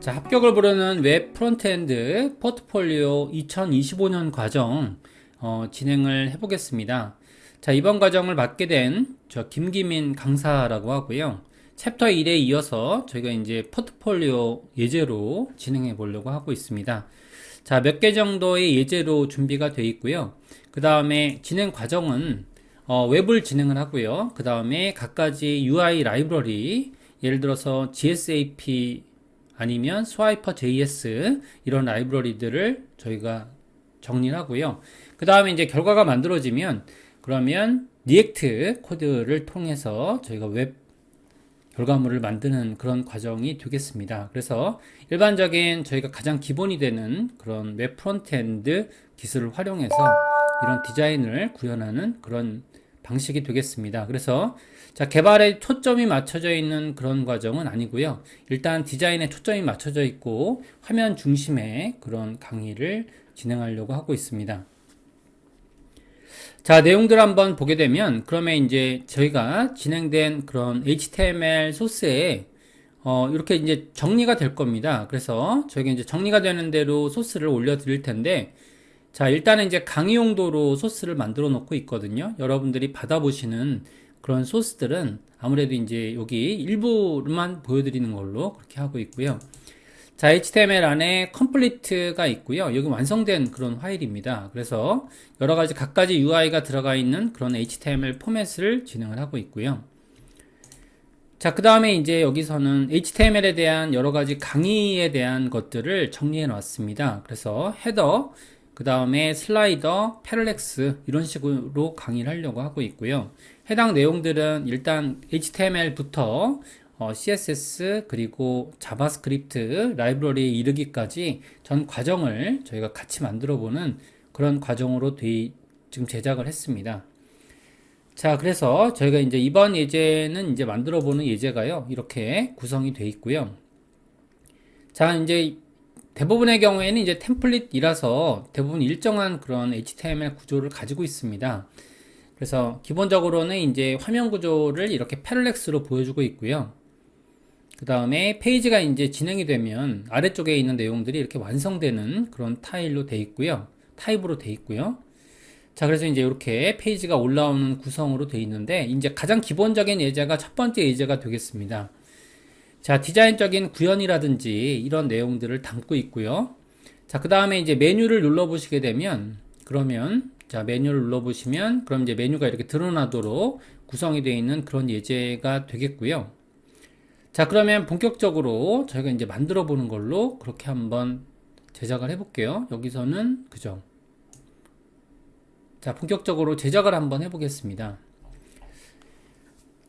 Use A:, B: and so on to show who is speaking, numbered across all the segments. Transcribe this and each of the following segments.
A: 자, 합격을 부르는 웹 프론트엔드 포트폴리오 2025년 과정 진행을 해보겠습니다. 자, 이번 과정을 맡게 된 저 김기민 강사라고 하고요. 챕터 1에 이어서 저희가 이제 포트폴리오 예제로 진행해 보려고 하고 있습니다. 자, 몇 개 정도의 예제로 준비가 되어 있고요. 그 다음에 진행 과정은 웹을 진행을 하고요. 그 다음에 각가지 UI 라이브러리, 예를 들어서 GSAP 아니면 스와이퍼.js 이런 라이브러리들을 저희가 정리를 하고요. 그 다음에 이제 결과가 만들어지면 그러면 리액트 코드를 통해서 저희가 웹 결과물을 만드는 그런 과정이 되겠습니다. 그래서 일반적인 저희가 가장 기본이 되는 그런 웹 프론트엔드 기술을 활용해서 이런 디자인을 구현하는 그런 방식이 되겠습니다. 그래서 자, 개발에 초점이 맞춰져 있는 그런 과정은 아니고요. 일단 디자인에 초점이 맞춰져 있고 화면 중심의 그런 강의를 진행하려고 하고 있습니다. 자, 내용들 한번 보게 되면 그러면 이제 저희가 진행된 그런 HTML 소스에 이렇게 이제 정리가 될 겁니다. 그래서 저희가 이제 정리가 되는 대로 소스를 올려 드릴 텐데, 자, 일단은 이제 강의 용도로 소스를 만들어 놓고 있거든요. 여러분들이 받아보시는 그런 소스들은 아무래도 이제 여기 일부만 보여드리는 걸로 그렇게 하고 있고요. 자, HTML 안에 컴플리트가 있고요. 여기 완성된 그런 파일입니다. 그래서 여러 가지 각가지 UI가 들어가 있는 그런 HTML 포맷을 진행을 하고 있고요. 자, 그 다음에 이제 여기서는 HTML에 대한 여러 가지 강의에 대한 것들을 정리해 놨습니다. 그래서 헤더, 그 다음에 슬라이더, 패럴렉스 이런 식으로 강의를 하려고 하고 있고요. 해당 내용들은 일단 HTML부터 CSS 그리고 자바스크립트 라이브러리에 이르기까지 전 과정을 저희가 같이 만들어 보는 그런 과정으로 지금 제작을 했습니다. 자, 그래서 저희가 이제 이번 예제는 이제 만들어 보는 예제가요, 이렇게 구성이 되어 있고요. 자, 이제 대부분의 경우에는 이제 템플릿이라서 대부분 일정한 그런 HTML 구조를 가지고 있습니다. 그래서 기본적으로는 이제 화면 구조를 이렇게 패럴렉스로 보여주고 있고요. 그 다음에 페이지가 이제 진행이 되면 아래쪽에 있는 내용들이 이렇게 완성되는 그런 타입으로 돼 있고요. 자, 그래서 이제 이렇게 페이지가 올라오는 구성으로 돼 있는데, 이제 가장 기본적인 예제가 첫 번째 예제가 되겠습니다. 자, 디자인적인 구현이라든지 이런 내용들을 담고 있고요. 자, 그 다음에 이제 메뉴를 눌러보시게 되면, 그러면, 자, 메뉴를 눌러보시면, 그럼 이제 메뉴가 이렇게 드러나도록 구성이 되어 있는 그런 예제가 되겠고요. 자, 그러면 본격적으로 저희가 이제 만들어 보는 걸로 그렇게 한번 제작을 해 볼게요. 여기서는, 그죠? 자, 본격적으로 제작을 한번 해 보겠습니다.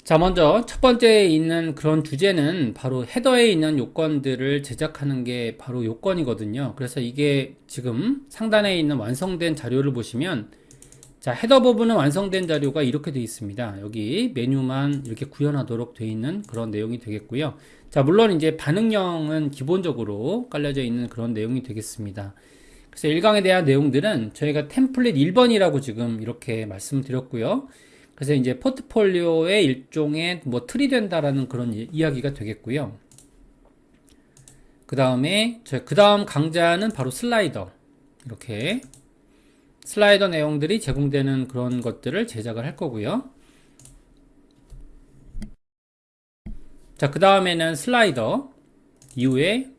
A: 자, 먼저 첫 번째에 있는 그런 주제는 바로 헤더에 있는 요건들을 제작하는 게 바로 요건이거든요. 그래서 이게 지금 상단에 있는 완성된 자료를 보시면, 자, 헤더 부분은 완성된 자료가 이렇게 되어 있습니다. 여기 메뉴만 이렇게 구현하도록 되어 있는 그런 내용이 되겠고요. 자, 물론 이제 반응형은 기본적으로 깔려져 있는 그런 내용이 되겠습니다. 그래서 1강에 대한 내용들은 저희가 템플릿 1번이라고 지금 이렇게 말씀드렸고요. 그래서 이제 포트폴리오의 일종의 뭐 틀이 된다라는 그런 이야기가 되겠고요. 그 다음에 그 다음 강좌는 바로 슬라이더, 이렇게 슬라이더 내용들이 제공되는 그런 것들을 제작을 할 거고요. 자, 그 다음에는 슬라이더 이후에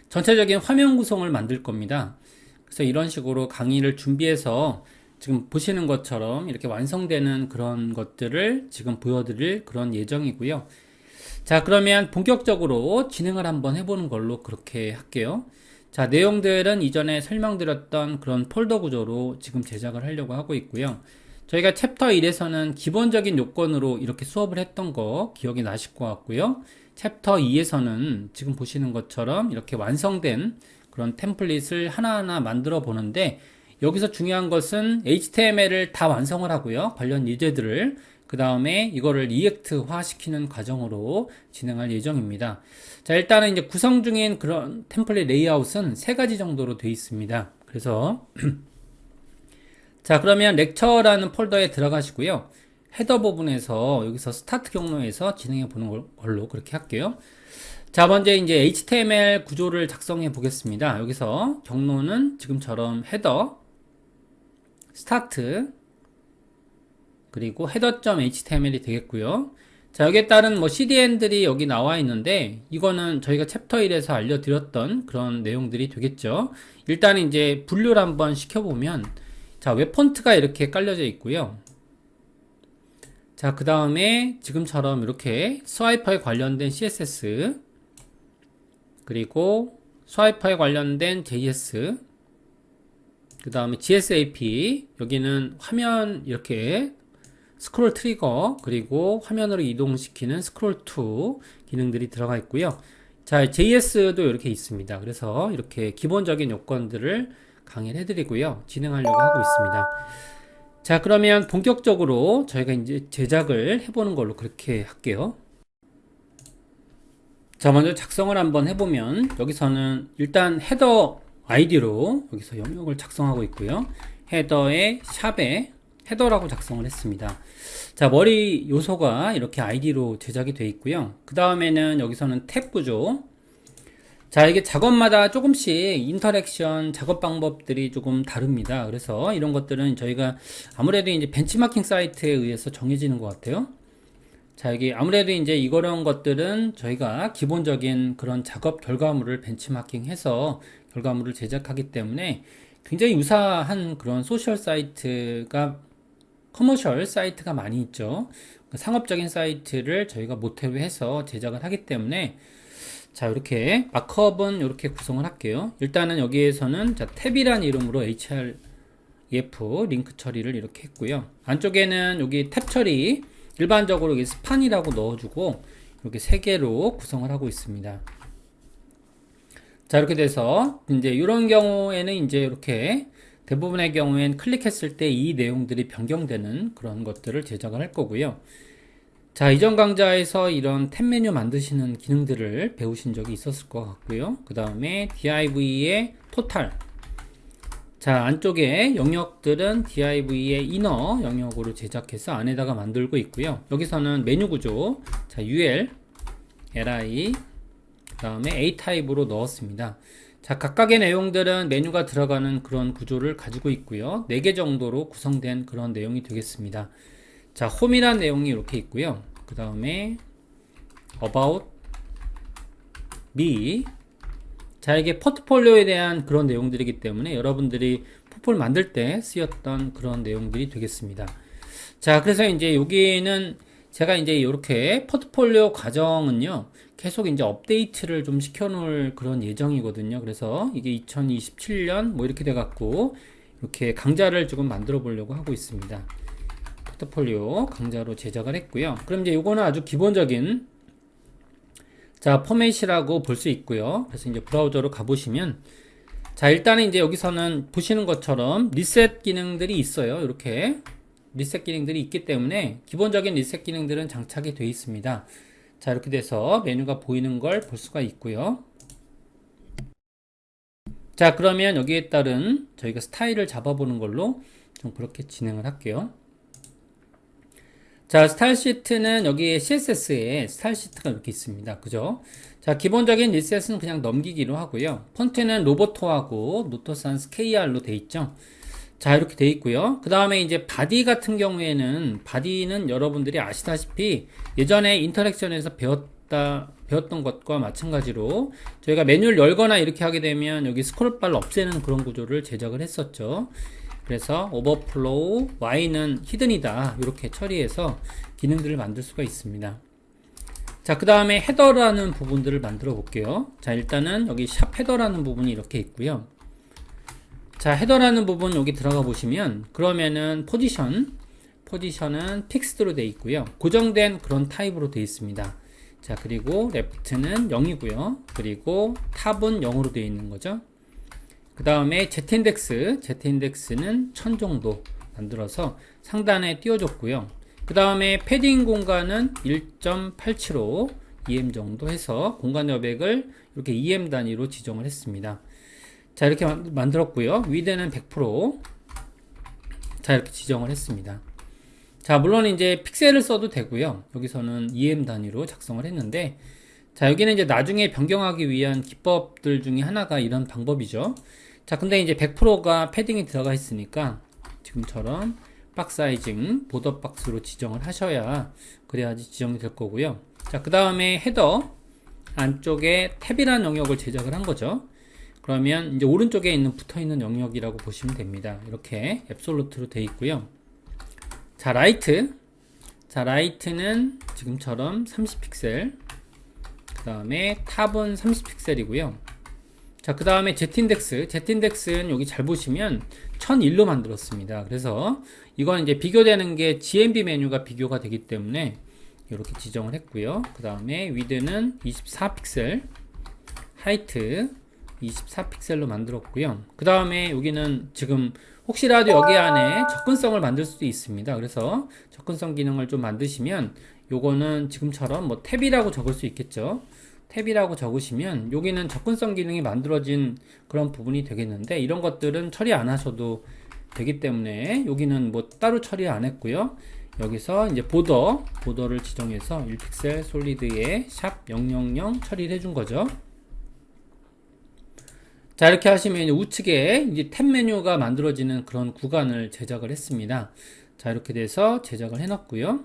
A: 전체적인 화면 구성을 만들 겁니다. 그래서 이런 식으로 강의를 준비해서 지금 보시는 것처럼 이렇게 완성되는 그런 것들을 지금 보여드릴 그런 예정이고요. 자, 그러면 본격적으로 진행을 한번 해보는 걸로 그렇게 할게요. 자, 내용들은 이전에 설명드렸던 그런 폴더 구조로 지금 제작을 하려고 하고 있고요. 저희가 챕터 1에서는 기본적인 요건으로 이렇게 수업을 했던 거 기억이 나실 것 같고요. 챕터 2에서는 지금 보시는 것처럼 이렇게 완성된 그런 템플릿을 하나하나 만들어 보는데, 여기서 중요한 것은 HTML을 다 완성을 하고요. 관련 예제들을 그 다음에 이거를 리액트화 시키는 과정으로 진행할 예정입니다. 자, 일단은 이제 구성 중인 그런 템플릿 레이아웃은 3가지 정도로 되어 있습니다. 그래서 자, 그러면 렉처라는 폴더에 들어가시고요. 헤더 부분에서 여기서 스타트 경로에서 진행해 보는 걸로 그렇게 할게요. 자, 먼저 이제 HTML 구조를 작성해 보겠습니다. 여기서 경로는 지금처럼 헤더, 스타트, 그리고 header.html이 되겠고요. 자, 여기에 따른 뭐 CDN들이 여기 나와 있는데, 이거는 저희가 챕터 1에서 알려드렸던 그런 내용들이 되겠죠. 일단 이제 분류를 한번 시켜보면, 자, 웹 폰트가 이렇게 깔려져 있고요. 자, 그 다음에 지금처럼 이렇게 스와이퍼에 관련된 CSS, 그리고 스와이퍼에 관련된 JS, 그 다음에 GSAP, 여기는 화면 이렇게 스크롤 트리거, 그리고 화면으로 이동시키는 스크롤 투 기능들이 들어가 있고요. 자, JS도 이렇게 있습니다. 그래서 이렇게 기본적인 요건들을 강의를 해드리고요. 진행하려고 하고 있습니다. 자, 그러면 본격적으로 저희가 이제 제작을 해보는 걸로 그렇게 할게요. 자, 먼저 작성을 한번 해보면, 여기서는 일단 헤더 아이디로 여기서 영역을 작성하고 있고요. 헤더에 샵에 헤더라고 작성을 했습니다. 자, 머리 요소가 이렇게 아이디로 제작이 되어 있고요. 그 다음에는 여기서는 탭 구조. 자, 이게 작업마다 조금씩 인터랙션 작업 방법들이 조금 다릅니다. 그래서 이런 것들은 저희가 아무래도 이제 벤치마킹 사이트에 의해서 정해지는 것 같아요. 자, 여기 아무래도 이제 이런 것들은 저희가 기본적인 그런 작업 결과물을 벤치마킹해서 결과물을 제작하기 때문에 굉장히 유사한 그런 소셜 사이트가 커머셜 사이트가 많이 있죠. 상업적인 사이트를 저희가 모태로 해서 제작을 하기 때문에 자, 이렇게 마크업은 이렇게 구성을 할게요. 일단은 여기에서는 자, 탭이란 이름으로 href 링크 처리를 이렇게 했고요. 안쪽에는 여기 탭 처리 일반적으로 여기 스판이라고 넣어주고 이렇게 3개로 구성을 하고 있습니다. 자, 이렇게 돼서 이제 이런 경우에는 이제 이렇게 대부분의 경우엔 클릭했을 때 이 내용들이 변경되는 그런 것들을 제작을 할 거고요. 자, 이전 강좌에서 이런 탭 메뉴 만드시는 기능들을 배우신 적이 있었을 것 같고요. 그 다음에 div의 토탈. 자, 안쪽에 영역들은 div의 이너 영역으로 제작해서 안에다가 만들고 있고요. 여기서는 메뉴 구조. 자, ul, li, 그 다음에 a 타입으로 넣었습니다. 자, 각각의 내용들은 메뉴가 들어가는 그런 구조를 가지고 있고요. 4개 정도로 구성된 그런 내용이 되겠습니다. 자, 홈이란 내용이 이렇게 있고요. 그 다음에 about me. 자, 이게 포트폴리오에 대한 그런 내용들이기 때문에 여러분들이 포폴 만들 때 쓰였던 그런 내용들이 되겠습니다. 자, 그래서 이제 여기는 제가 이제 이렇게 포트폴리오 과정은요, 계속 이제 업데이트를 좀 시켜놓을 그런 예정이거든요. 그래서 이게 2027년 뭐 이렇게 돼갖고 이렇게 강좌를 조금 만들어 보려고 하고 있습니다. 포트폴리오 강좌로 제작을 했고요. 그럼 이제 이거는 아주 기본적인 자, 포맷이라고 볼 수 있고요. 그래서 이제 브라우저로 가보시면 자, 일단은 이제 여기서는 보시는 것처럼 리셋 기능들이 있어요. 이렇게 리셋 기능들이 있기 때문에 기본적인 리셋 기능들은 장착이 되어 있습니다. 자, 이렇게 돼서 메뉴가 보이는 걸 볼 수가 있고요. 자, 그러면 여기에 따른 저희가 스타일을 잡아보는 걸로 좀 그렇게 진행을 할게요. 자, 스타일 시트는 여기에 CSS에 스타일 시트가 이렇게 있습니다. 그죠? 자, 기본적인 리셋은 그냥 넘기기로 하고요. 폰트는 로보토하고 노토산스 KR로 돼 있죠. 자, 이렇게 돼 있고요. 그 다음에 이제 바디 같은 경우에는 바디는 여러분들이 아시다시피 예전에 인터랙션에서 배웠던 것과 마찬가지로 저희가 메뉴를 열거나 이렇게 하게 되면 여기 스크롤바를 없애는 그런 구조를 제작을 했었죠. 그래서 오버플로우 y는 히든이다 이렇게 처리해서 기능들을 만들 수가 있습니다. 자, 그 다음에 헤더라는 부분들을 만들어 볼게요. 자, 일단은 여기 샵 헤더라는 부분이 이렇게 있고요. 자, 헤더라는 부분 여기 들어가 보시면 그러면은 포지션은 픽스드로 되어 있고요. 고정된 그런 타입으로 되어 있습니다. 자, 그리고 레프트는 0이고요. 그리고 탑은 0으로 되어 있는 거죠. 그 다음에 zindex는 1000 정도 만들어서 상단에 띄워줬고요. 그 다음에 패딩 공간은 1.875 EM 정도 해서 공간 여백을 이렇게 EM 단위로 지정을 했습니다. 자, 이렇게 만들었고요. 위드는 100%. 자, 이렇게 지정을 했습니다. 자, 물론 이제 픽셀을 써도 되고요. 여기서는 EM 단위로 작성을 했는데, 자, 여기는 이제 나중에 변경하기 위한 기법들 중에 하나가 이런 방법이죠. 자, 근데 이제 100%가 패딩이 들어가 있으니까 지금처럼 박스 사이징 보더 박스로 지정을 하셔야 그래야지 지정이 될 거고요. 자, 그 다음에 헤더 안쪽에 탭이라는 영역을 제작을 한 거죠. 그러면 이제 오른쪽에 있는 붙어 있는 영역이라고 보시면 됩니다. 이렇게 앱솔루트로 되어 있고요. 자, 라이트. 자, 라이트는 지금처럼 30픽셀. 그 다음에 탑은 30픽셀이고요. 자, 그 다음에 Z인덱스. Z인덱스는 여기 잘 보시면 1001로 만들었습니다. 그래서 이건 이제 비교되는 게 GMB 메뉴가 비교가 되기 때문에 이렇게 지정을 했고요. 그 다음에 위드는 24픽셀, 하이트 24픽셀로 만들었고요. 그 다음에 여기는 지금 혹시라도 여기 안에 접근성을 만들 수도 있습니다. 그래서 접근성 기능을 좀 만드시면 요거는 지금처럼 뭐 탭이라고 적을 수 있겠죠. 탭이라고 적으시면 여기는 접근성 기능이 만들어진 그런 부분이 되겠는데 이런 것들은 처리 안 하셔도 되기 때문에 여기는 뭐 따로 처리 안 했고요. 여기서 이제 보더를 지정해서 1픽셀 솔리드에 샵 000 처리를 해준 거죠. 자, 이렇게 하시면 이제 우측에 이제 탭 메뉴가 만들어지는 그런 구간을 제작을 했습니다. 자, 이렇게 돼서 제작을 해놨고요.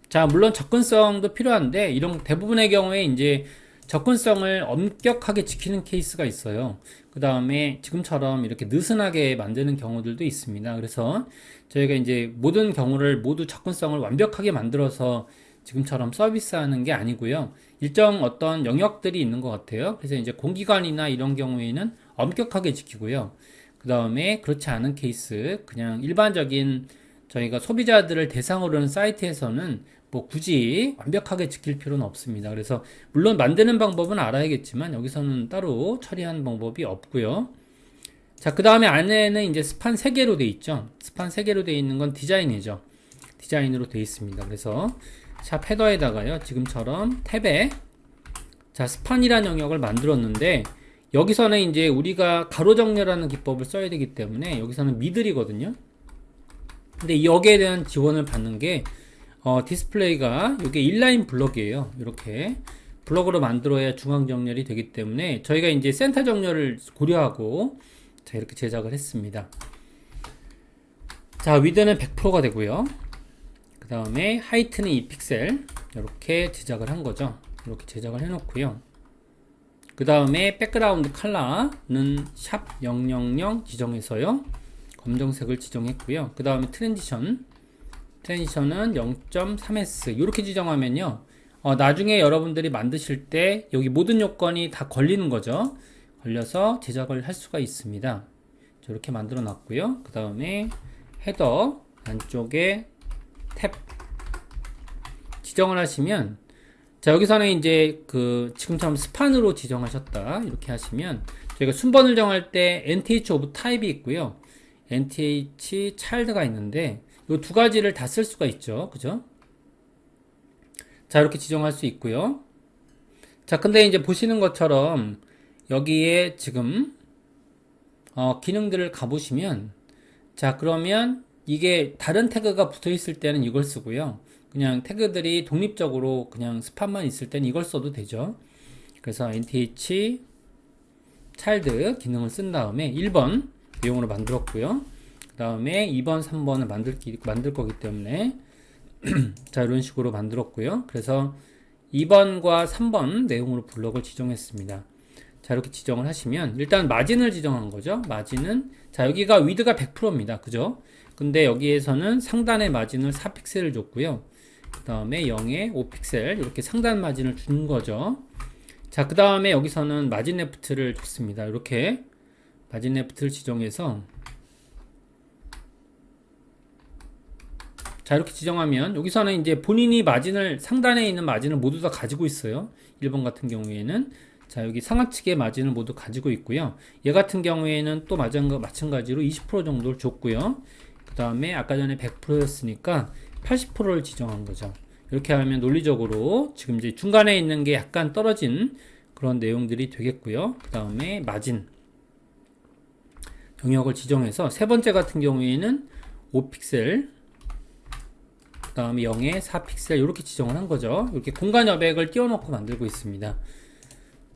A: 자, 물론 접근성도 필요한데 이런 대부분의 경우에 이제 접근성을 엄격하게 지키는 케이스가 있어요. 그 다음에 지금처럼 이렇게 느슨하게 만드는 경우들도 있습니다. 그래서 저희가 이제 모든 경우를 모두 접근성을 완벽하게 만들어서 지금처럼 서비스하는 게 아니고요. 일정 어떤 영역들이 있는 것 같아요. 그래서 이제 공기관이나 이런 경우에는 엄격하게 지키고요. 그 다음에 그렇지 않은 케이스, 그냥 일반적인 저희가 소비자들을 대상으로 하는 사이트에서는 뭐 굳이 완벽하게 지킬 필요는 없습니다. 그래서 물론 만드는 방법은 알아야겠지만 여기서는 따로 처리하는 방법이 없고요. 자, 그 다음에 안에는 이제 스판 3개로 되어 있죠. 스판 3개로 되어 있는 건 디자인이죠. 디자인으로 되어 있습니다. 그래서 샵 헤더에다가요, 지금처럼 탭에 자, 스판이라는 영역을 만들었는데 여기서는 이제 우리가 가로 정렬하는 기법을 써야 되기 때문에 여기서는 미들이거든요. 근데 여기에 대한 지원을 받는 게 디스플레이가 이게 인라인 블럭이에요. 이렇게 블럭으로 만들어야 중앙 정렬이 되기 때문에 저희가 이제 센터 정렬을 고려하고 자, 이렇게 제작을 했습니다. 자, 위드는 100%가 되고요. 그 다음에 하이트는 2픽셀 이렇게 제작을 한 거죠. 이렇게 제작을 해 놓고요. 그 다음에 백그라운드 컬러는 샵 000 지정해서요, 검정색을 지정했고요. 그 다음에 트랜지션은 0.3s 이렇게 지정하면요, 나중에 여러분들이 만드실 때 여기 모든 요건이 다 걸리는 거죠. 걸려서 제작을 할 수가 있습니다. 이렇게 만들어 놨고요. 그 다음에 헤더 안쪽에 탭 지정을 하시면, 자, 여기서는 이제 그 지금처럼 스판으로 지정하셨다 이렇게 하시면 저희가 순번을 정할 때 nth of type이 있고요, nth child가 있는데 이 두 가지를 다 쓸 수가 있죠. 그죠? 자, 이렇게 지정할 수 있고요. 자, 근데 이제 보시는 것처럼 여기에 지금 기능들을 가보시면, 자, 그러면 이게 다른 태그가 붙어 있을 때는 이걸 쓰고요. 그냥 태그들이 독립적으로 그냥 스팟만 있을 때는 이걸 써도 되죠. 그래서 nth child 기능을 쓴 다음에 1번 내용으로 만들었고요. 그 다음에 2번, 3번을 만들 거기 때문에 자, 이런 식으로 만들었고요. 그래서 2번과 3번 내용으로 블럭을 지정했습니다. 자, 이렇게 지정을 하시면 일단 마진을 지정한 거죠. 마진은, 자, 여기가 위드가 100%입니다. 그죠? 근데 여기에서는 상단의 마진을 4픽셀을 줬고요. 그 다음에 0에 5픽셀 이렇게 상단 마진을 준 거죠. 자, 그 다음에 여기서는 마진 레프트를 줬습니다. 이렇게 마진 레프트를 지정해서, 자, 이렇게 지정하면 여기서는 이제 본인이 마진을, 상단에 있는 마진을 모두 다 가지고 있어요. 1번 같은 경우에는 자, 여기 상하측의 마진을 모두 가지고 있고요. 얘 같은 경우에는 또 마찬가지로 20% 정도를 줬고요. 그 다음에 아까 전에 100%였으니까 80%를 지정한 거죠. 이렇게 하면 논리적으로 지금 이제 중간에 있는 게 약간 떨어진 그런 내용들이 되겠고요. 그 다음에 마진 영역을 지정해서 세 번째 같은 경우에는 5픽셀 다음에 0에 4픽셀 이렇게 지정을 한 거죠. 이렇게 공간 여백을 띄워놓고 만들고 있습니다.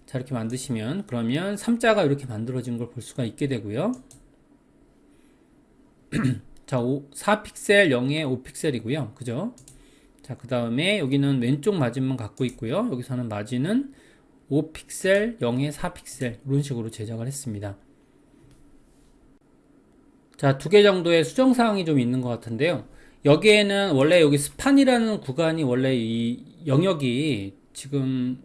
A: 자, 이렇게 만드시면 그러면 3자가 이렇게 만들어진 걸 볼 수가 있게 되고요. 자, 4픽셀 0에 5픽셀이고요. 그죠? 자, 그 다음에 여기는 왼쪽 마진만 갖고 있고요. 여기서는 마진은 5픽셀 0에 4픽셀 이런 식으로 제작을 했습니다. 자, 두 개 정도의 수정사항이 좀 있는 것 같은데요. 여기에는 원래 여기 스판이라는 구간이 원래 이 영역이 지금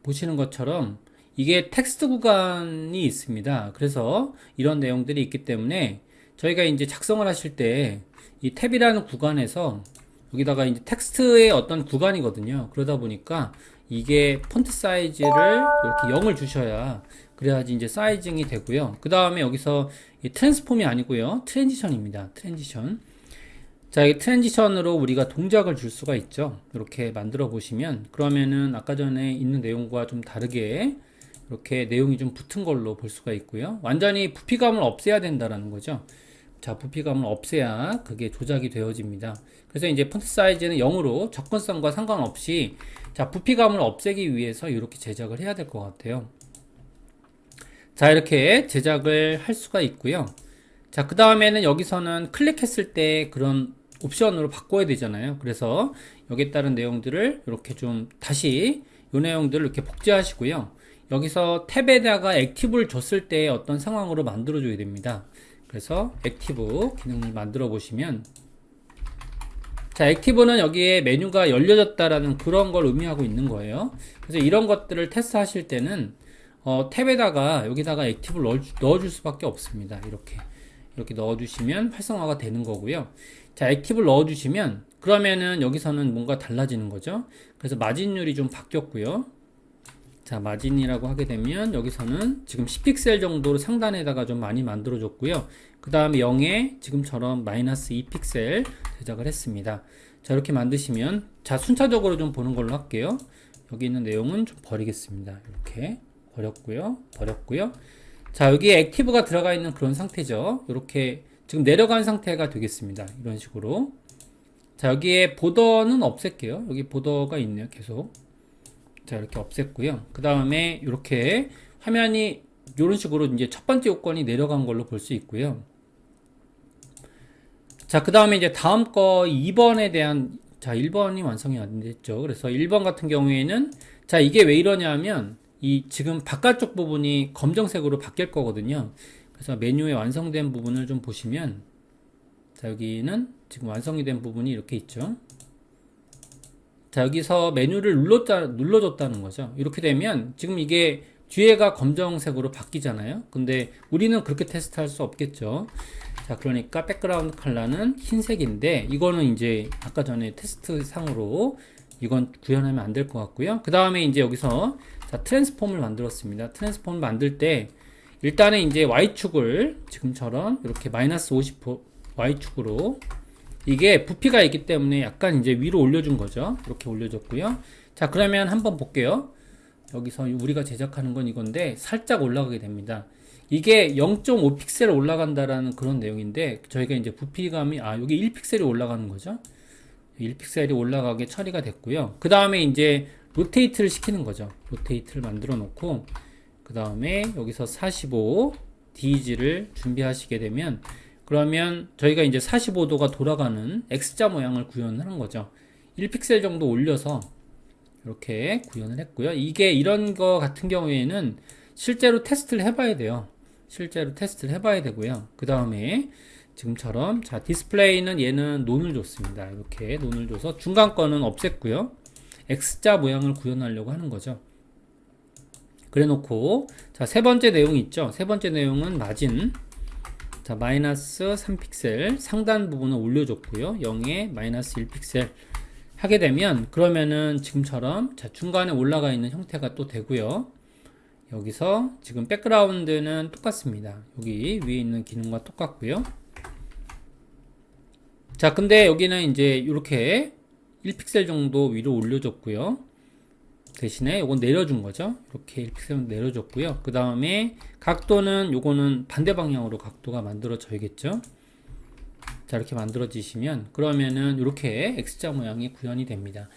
A: 보시는 것처럼 이게 텍스트 구간이 있습니다. 그래서 이런 내용들이 있기 때문에 저희가 이제 작성을 하실 때 이 탭이라는 구간에서 여기다가 이제 텍스트의 어떤 구간이거든요. 그러다 보니까 이게 폰트 사이즈를 이렇게 0을 주셔야 그래야지 이제 사이징이 되고요. 그 다음에 여기서 이 트랜스폼이 아니고요. 트랜지션입니다. 트랜지션. 자, 이 트랜지션으로 우리가 동작을 줄 수가 있죠. 이렇게 만들어 보시면 그러면은 아까 전에 있는 내용과 좀 다르게 이렇게 내용이 좀 붙은 걸로 볼 수가 있고요. 완전히 부피감을 없애야 된다라는 거죠. 자, 부피감을 없애야 그게 조작이 되어집니다. 그래서 이제 폰트 사이즈는 0으로 접근성과 상관없이 자, 부피감을 없애기 위해서 이렇게 제작을 해야 될 것 같아요. 자, 이렇게 제작을 할 수가 있고요. 자, 그 다음에는 여기서는 클릭했을 때 그런 옵션으로 바꿔야 되잖아요. 그래서 여기에 따른 내용들을 이렇게 좀 다시 이 내용들을 이렇게 복제하시고요. 여기서 탭에다가 액티브를 줬을 때 어떤 상황으로 만들어 줘야 됩니다. 그래서 액티브 기능을 만들어 보시면 자, 액티브는 여기에 메뉴가 열려졌다라는 그런 걸 의미하고 있는 거예요. 그래서 이런 것들을 테스트 하실 때는 탭에다가 여기다가 액티브를 넣어줄 수밖에 없습니다. 이렇게 넣어주시면 활성화가 되는 거고요. 자, 액티브를 넣어주시면 그러면은 여기서는 뭔가 달라지는 거죠. 그래서 마진율이 좀 바뀌었고요. 자, 마진이라고 하게 되면 여기서는 지금 10픽셀 정도로 상단에다가 좀 많이 만들어 줬고요. 그 다음에 0에 지금처럼 마이너스 2픽셀 제작을 했습니다. 자, 이렇게 만드시면 자, 순차적으로 좀 보는 걸로 할게요. 여기 있는 내용은 좀 버리겠습니다. 이렇게 버렸고요. 자, 여기에 액티브가 들어가 있는 그런 상태죠. 이렇게 지금 내려간 상태가 되겠습니다. 이런 식으로. 자, 여기에 보더는 없앨게요. 여기 보더가 있네요. 계속. 자, 이렇게 없앴고요. 그 다음에 이렇게 화면이 이런 식으로 이제 첫 번째 요건이 내려간 걸로 볼 수 있고요. 자, 그 다음에 이제 다음 거 2번에 대한 자, 1번이 완성이 안 됐죠. 그래서 1번 같은 경우에는 자, 이게 왜 이러냐면 이 지금 바깥쪽 부분이 검정색으로 바뀔 거거든요. 그래서 메뉴에 완성된 부분을 좀 보시면 자, 여기는 지금 완성이 된 부분이 이렇게 있죠. 자, 여기서 메뉴를 눌러줬다는 거죠. 이렇게 되면 지금 이게 뒤에가 검정색으로 바뀌잖아요. 근데 우리는 그렇게 테스트할 수 없겠죠. 자, 그러니까 백그라운드 컬러는 흰색인데 이거는 이제 아까 전에 테스트 상으로 이건 구현하면 안 될 것 같고요. 그 다음에 이제 여기서 자, 트랜스폼을 만들었습니다. 트랜스폼을 만들 때 일단은 이제 Y축을 지금처럼 이렇게 마이너스 50 Y축으로 이게 부피가 있기 때문에 약간 이제 위로 올려준 거죠. 이렇게 올려줬고요. 자, 그러면 한번 볼게요. 여기서 우리가 제작하는 건 이건데 살짝 올라가게 됩니다. 이게 0.5픽셀 올라간다라는 그런 내용인데 저희가 이제 부피감이 여기 1픽셀이 올라가는 거죠. 1픽셀이 올라가게 처리가 됐고요. 그 다음에 이제 로테이트를 시키는 거죠. 로테이트를 만들어 놓고 그 다음에 여기서 45 DEG를 준비하시게 되면 그러면 저희가 이제 45도가 돌아가는 X자 모양을 구현하는 거죠. 1픽셀 정도 올려서 이렇게 구현을 했고요. 이게 이런 거 같은 경우에는 실제로 테스트를 해봐야 돼요. 실제로 테스트를 해봐야 되고요. 그 다음에 지금처럼 자, 디스플레이는 얘는 논을 줬습니다. 이렇게 논을 줘서 중간 거는 없앴고요. X자 모양을 구현하려고 하는 거죠. 그래 놓고 자, 세 번째 내용이 있죠. 세 번째 내용은 마진 자, 마이너스 3픽셀 상단 부분을 올려줬고요. 0에 마이너스 1픽셀 하게 되면 그러면은 지금처럼 자, 중간에 올라가 있는 형태가 또 되고요. 여기서 지금 백그라운드는 똑같습니다. 여기 위에 있는 기능과 똑같고요. 자, 근데 여기는 이제 이렇게 1픽셀 정도 위로 올려줬고요. 대신에 요건 내려준 거죠. 이렇게 1픽셀 내려줬고요. 그 다음에 각도는 요거는 반대 방향으로 각도가 만들어져야겠죠. 자, 이렇게 만들어지시면 그러면은 이렇게 X자 모양이 구현이 됩니다.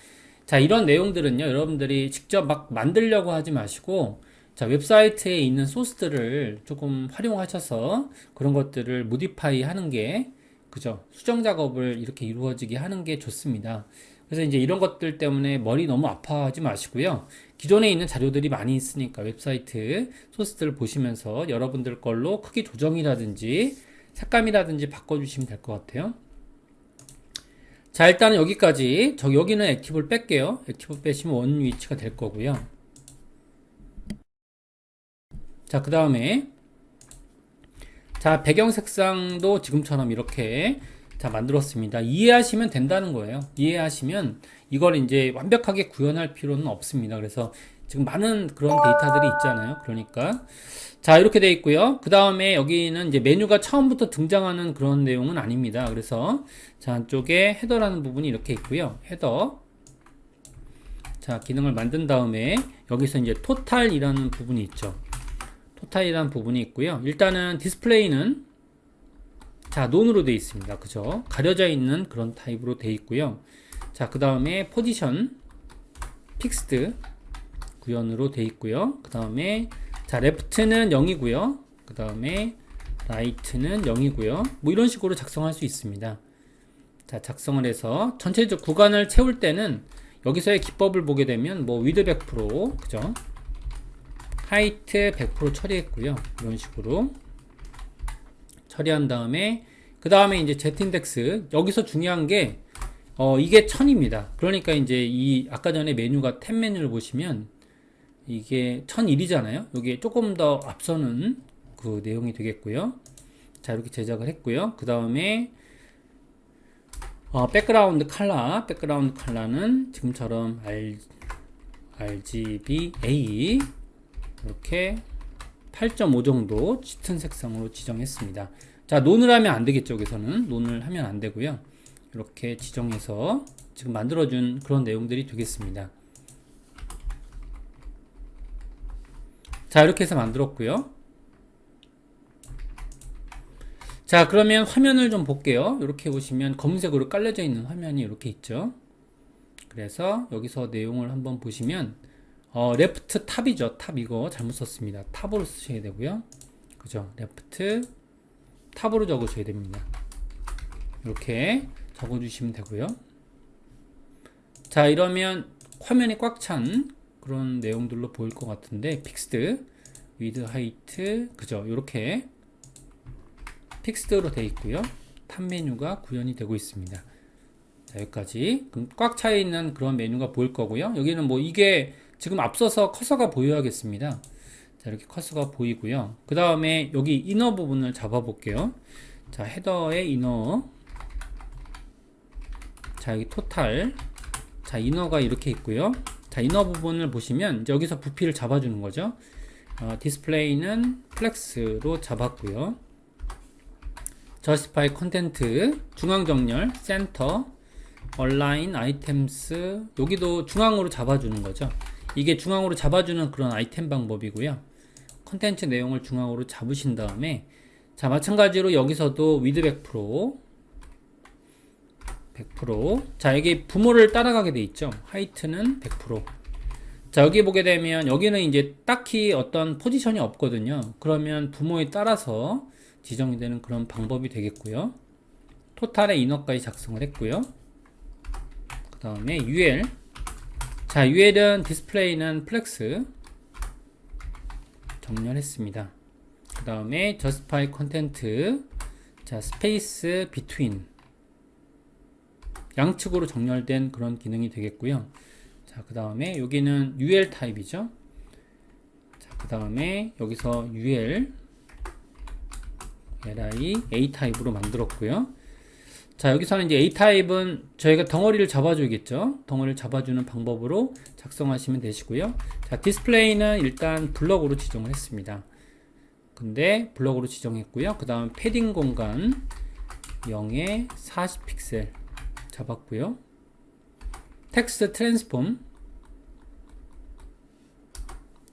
A: 자, 이런 내용들은요, 여러분들이 직접 막 만들려고 하지 마시고, 자, 웹사이트에 있는 소스들을 조금 활용하셔서 그런 것들을 모디파이 하는 게, 그죠? 수정 작업을 이렇게 이루어지게 하는 게 좋습니다. 그래서 이제 이런 것들 때문에 머리 너무 아파하지 마시고요. 기존에 있는 자료들이 많이 있으니까 웹사이트 소스들을 보시면서 여러분들 걸로 크기 조정이라든지 색감이라든지 바꿔주시면 될 것 같아요. 자, 일단은 여기까지. 여기는 액티브를 뺄게요. 액티브 빼시면 원 위치가 될 거고요. 자, 그 다음에 자, 배경 색상도 지금처럼 이렇게 자, 만들었습니다. 이해하시면 된다는 거예요. 이해하시면 이걸 이제 완벽하게 구현할 필요는 없습니다. 그래서 지금 많은 그런 데이터들이 있잖아요. 그러니까 자, 이렇게 돼 있고요. 그 다음에 여기는 이제 메뉴가 처음부터 등장하는 그런 내용은 아닙니다. 그래서 자, 안쪽에 헤더라는 부분이 이렇게 있고요. 헤더. 자, 기능을 만든 다음에 여기서 이제 토탈이라는 부분이 있죠. 토탈이라는 부분이 있고요. 일단은 디스플레이는 자, 논으로 되어 있습니다. 그죠? 가려져 있는 그런 타입으로 되어 있고요. 자, 그 다음에 포지션 픽스드 구현으로 되어 있고요. 그 다음에 자, 레프트는 0이고요. 그 다음에 라이트는 0이고요. 뭐 이런 식으로 작성할 수 있습니다. 자, 작성을 해서 전체적 구간을 채울 때는 여기서의 기법을 보게 되면 뭐 위드 100%, 그죠? 하이트 100% 처리했고요. 이런 식으로 처리한 다음에 그 다음에 이제 Z-인덱스 여기서 중요한 게 이게 1000입니다. 그러니까 이제 이 아까 전에 메뉴가 탭 메뉴를 보시면 이게 1001이잖아요. 여기에 조금 더 앞서는 그 내용이 되겠고요. 자, 이렇게 제작을 했고요. 그 다음에 백그라운드 컬러는 지금처럼 RGBA 이렇게 8.5 정도 짙은 색상으로 지정했습니다. 자, 논을 하면 안 되겠죠. 여기서는 논을 하면 안 되고요. 이렇게 지정해서 지금 만들어준 그런 내용들이 되겠습니다. 자, 이렇게 해서 만들었고요. 자, 그러면 화면을 좀 볼게요. 이렇게 보시면 검은색으로 깔려져 있는 화면이 이렇게 있죠. 그래서 여기서 내용을 한번 보시면 레프트 탑이죠. 탑 이거 잘못 썼습니다. 탑으로 쓰셔야 되고요. 그죠? 레프트 탑으로 적으셔야 됩니다. 이렇게 적어주시면 되고요. 자, 이러면 화면이 꽉 찬 그런 내용들로 보일 것 같은데 픽스드, 위드, 하이트, 그죠? 이렇게 픽스드로 되어 있고요. 탑 메뉴가 구현이 되고 있습니다. 자, 여기까지 꽉 차 있는 그런 메뉴가 보일 거고요. 여기는 뭐 이게 지금 앞서서 커서가 보여야겠습니다. 자, 이렇게 커서가 보이고요. 그 다음에 여기 이너 부분을 잡아 볼게요. 자, 헤더의 이너. 자, 여기 토탈. 자, 이너가 이렇게 있고요. 자, 이너 부분을 보시면 이제 여기서 부피를 잡아주는 거죠. 디스플레이는 플렉스로 잡았고요. 저스티파이 컨텐트, 중앙 정렬, 센터, 얼라인, 아이템스, 여기도 중앙으로 잡아주는 거죠. 이게 중앙으로 잡아주는 그런 아이템 방법이고요. 컨텐츠 내용을 중앙으로 잡으신 다음에 자, 마찬가지로 여기서도 위드 100%, 자, 여기 부모를 따라가게 돼 있죠. 하이트는 100%. 자, 여기 보게 되면 여기는 이제 딱히 어떤 포지션이 없거든요. 그러면 부모에 따라서 지정이 되는 그런 방법이 되겠고요. 토탈의 이너까지 작성을 했고요. 그 다음에 UL. 자, UL은 디스플레이는 플렉스 정렬했습니다. 그 다음에 justify content. 자, 스페이스 between 양측으로 정렬된 그런 기능이 되겠고요. 자, 그 다음에 여기는 UL 타입이죠. 자, 그 다음에 여기서 UL li A 타입으로 만들었고요. 자, 여기서는 이제 A 타입은 저희가 덩어리를 잡아주겠죠. 덩어리를 잡아주는 방법으로 작성하시면 되시고요. 자, 디스플레이는 일단 블럭으로 지정을 했습니다. 근데 블럭으로 지정했고요. 그 다음 패딩 공간 0에 40픽셀 잡았고요. 텍스트 트랜스폼.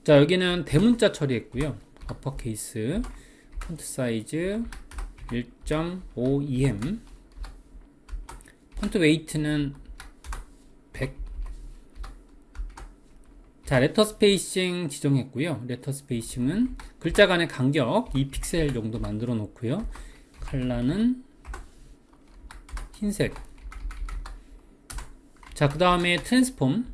A: 자, 여기는 대문자 처리했고요. 어퍼케이스 폰트 사이즈 1.5 EM. 폰트 웨이트는 100. 자, 레터 스페이싱 지정했고요. 레터 스페이싱은 글자 간의 간격 2픽셀 정도 만들어 놓고요. 컬러는 흰색. 자, 그 다음에 트랜스폼은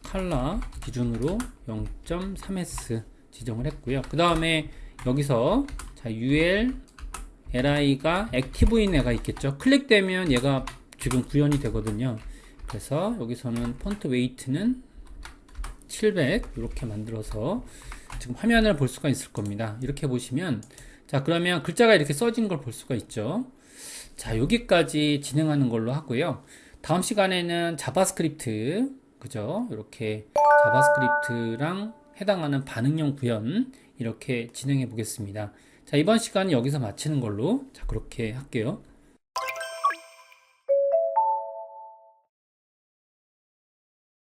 A: 컬러 기준으로 0.3s 지정을 했고요. 그 다음에 여기서 자, ULLI가 액티브인 애가 있겠죠. 클릭되면 얘가 지금 구현이 되거든요. 그래서 여기서는 폰트 웨이트는 700 이렇게 만들어서 지금 화면을 볼 수가 있을 겁니다. 이렇게 보시면 자, 그러면 글자가 이렇게 써진 걸 볼 수가 있죠. 자, 여기까지 진행하는 걸로 하고요. 다음 시간에는 자바스크립트, 그죠? 이렇게 자바스크립트랑 해당하는 반응형 구현 이렇게 진행해 보겠습니다. 자, 이번 시간은 여기서 마치는 걸로 자, 그렇게 할게요.